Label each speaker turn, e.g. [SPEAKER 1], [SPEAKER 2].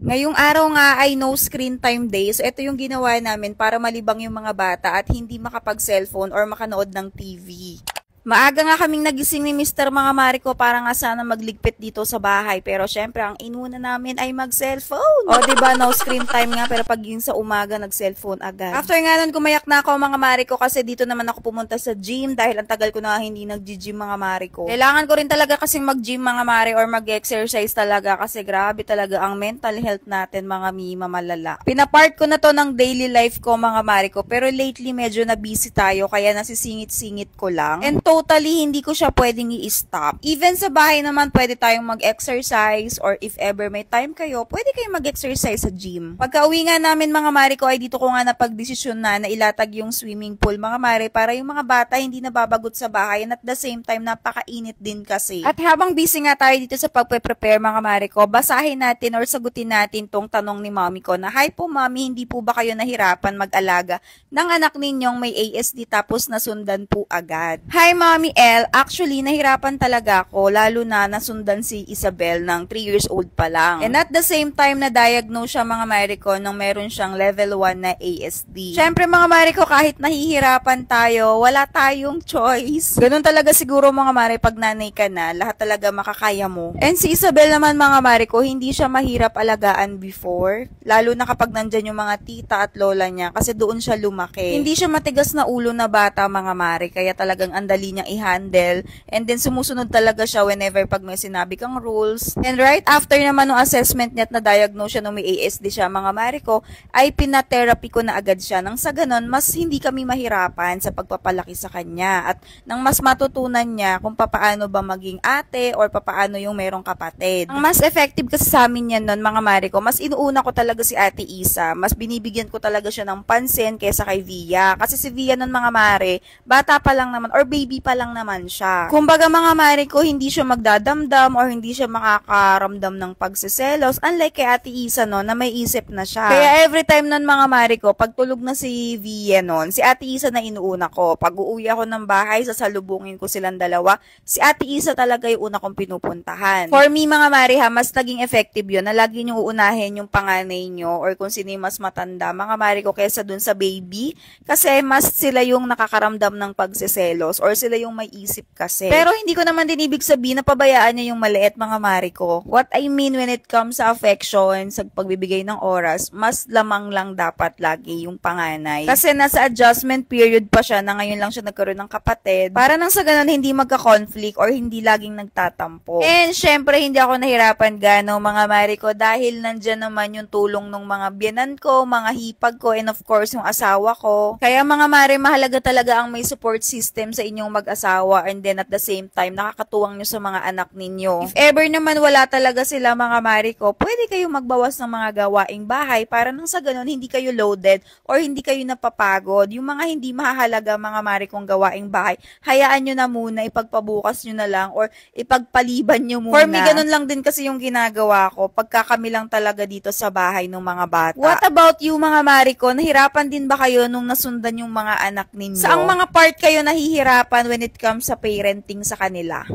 [SPEAKER 1] Ngayong araw nga ay no screen time day. So, ito yung ginawa namin para malibang yung mga bata at hindi makapag-cellphone or makanood ng TV. Maaga nga kaming nagising ni Mr. Mga Mariko para nga sana magligpit dito sa bahay. Pero syempre, ang inuna namin ay mag-cellphone. O, diba, no screen time nga, pero pagiging sa umaga, nag-cellphone agad. After nga nun, kumayak na ako mga Mariko kasi dito naman ako pumunta sa gym dahil ang tagal ko na hindi nag-gym mga Mariko. Kailangan ko rin talaga kasing mag-gym mga Mari or mag-exercise talaga kasi grabe talaga ang mental health natin mga mima malala. Pinapart ko na to ng daily life ko mga Mariko pero lately medyo na busy tayo kaya nasisingit-singit ko lang. And totally hindi ko siya pwedeng i-stop. Even sa bahay naman, pwede tayong mag-exercise or if ever may time kayo, pwede kayong mag-exercise sa gym. Pagka-uwi nga namin mga Mari ko ay dito ko nga napag-desisyon na ilatag yung swimming pool mga Mari para yung mga bata hindi nababagot sa bahay and at the same time napakainit din kasi. At habang busy nga tayo dito sa pagpe-prepare mga Mari ko, basahin natin or sagutin natin tong tanong ni Mommy ko na, "Hi po Mommy, hindi po ba kayo nahirapan mag-alaga ng anak ninyong may ASD tapos nasundan po agad?" Hi Mommy L, actually nahirapan talaga ako lalo na nasundan si Isabel ng 3 years old pa lang. And at the same time na-diagnose siya mga Mariko nung meron siyang level 1 na ASD. Syempre mga Mariko kahit nahihirapan tayo, wala tayong choice. Ganun talaga siguro mga Mari pag nanay ka na, lahat talaga makakaya mo. And si Isabel naman mga Mariko, hindi siya mahirap alagaan before. Lalo na kapag nandyan yung mga tita at lola niya kasi doon siya lumaki. Hindi siya matigas na ulo na bata mga Mari, kaya talagang andali niyang i-handle and then sumusunod talaga siya whenever pag may sinabi kang rules. And right after naman ng assessment niya at na-diagnose siya nung may ASD siya mga Mariko, ay pina-therapy ko na agad siya nang sa ganon mas hindi kami mahirapan sa pagpapalaki sa kanya at nang mas matutunan niya kung papaano ba maging ate or papaano yung merong kapatid. Ang mas effective kasi sa amin yan nun mga Mariko, mas inuuna ko talaga si Ate Isa, mas binibigyan ko talaga siya ng pansin kaysa kay Via kasi si Via nun mga Mare, bata pa lang naman or baby pa lang naman siya. Kumbaga mga Mari ko, hindi siya magdadamdam or hindi siya makakaramdam ng pagsiselos unlike kay Ate Isa no, na may isip na siya. Kaya every time nun mga Mari ko, pag tulog na si Via nun, si Ate Isa na inuuna ko. Pag uuwi ako ng bahay, sasalubungin ko silang dalawa. Si Ate Isa talaga yung una kong pinupuntahan. For me mga Mari ha, mas naging effective yun na lagi nyo uunahin yung panganay nyo or kung sino yung mas matanda mga Mari ko kaysa dun sa baby kasi mas sila yung nakakaramdam ng pagsiselos or sila yung may isip kasi. Pero hindi ko naman din ibig sabihin na pabayaan niya yung maliit mga Mari ko. What I mean when it comes sa affection, sa pagbibigay ng oras, mas lamang lang dapat lagi yung panganay. Kasi nasa adjustment period pa siya na ngayon lang siya nagkaroon ng kapatid para nang sa ganun hindi magka-conflict or hindi laging nagtatampo. And syempre hindi ako nahirapan gano mga Mari ko dahil nandyan naman yung tulong ng mga biyanan ko, mga hipag ko, and of course yung asawa ko. Kaya mga Mari, mahalaga talaga ang may support system sa inyong mag-asawa and then at the same time nakakatuwang nyo sa mga anak ninyo. If ever naman wala talaga sila mga Mari ko, pwede kayong magbawas ng mga gawaing bahay para nang sa ganun hindi kayo loaded or hindi kayo napapagod. Yung mga hindi mahalaga mga Mari kong gawaing bahay, hayaan nyo na muna, ipagpabukas nyo na lang or ipagpaliban nyo muna. For me, ganun lang din kasi yung ginagawa ko pagka kami lang talaga dito sa bahay ng mga bata. What about you mga Mari ko? Nahirapan din ba kayo nung nasundan yung mga anak ninyo? Saang mga part kayo nahihirapan when it comes sa parenting sa kanila?